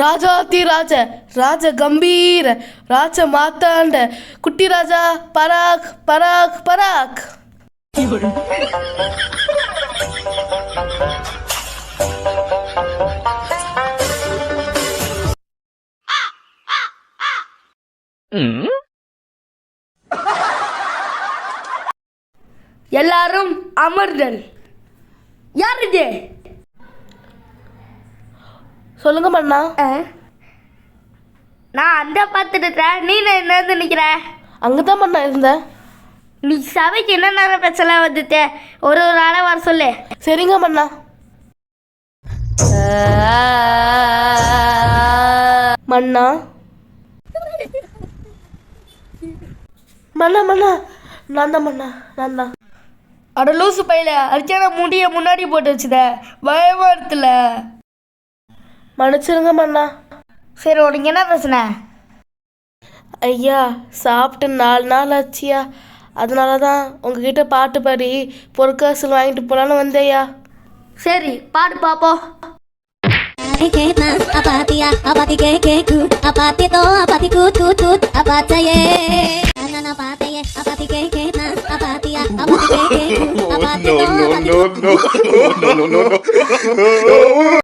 ராஜாதி ராஜ ராஜ கம்பீர ராஜ மாத்தாண்ட குட்டி ராஜா பராக் பராக் பராக். எல்லாரும் அமர்தல். யார் இது? சொல்லுங்க மன்னா. நான் அந்த பார்த்துட்டேன். நீ என்ன நினைக்கிற? அங்கதான் மன்னா இருந்தேன். நீ சபைக்கு என்ன நேரம் பிரச்சனை வந்துட்டு ஒரு ஆளை வர சொல்லு. சரிங்க மன்னா. மன்னா மன்னா மன்னா நான் தான் மன்னா, நான் தான். அட லூசு பையில அர்ச்சனா முடிய முன்னாடி போட்டு வச்சுத, பயமா இருக்குல்ல. மன்னிச்சிருங்க மன்னா. சரி, உனக்கு என்ன பிரச்சனை? ஐயா, சாப்பிட்டு 4 நாள் ஆச்சியா, அதனால தான் உங்ககிட்ட பாட்டு பாடி பொற்காசல் வாங்கிட்டு போகலான்னு வந்தேயா. சரி, பாடு பாப்போம். Apatia, apati ke ku, apati to, apati kut kut kut, apataye. Nana apataye, apati ke na, apatia, apati ke ku, apati to, apati kut. No.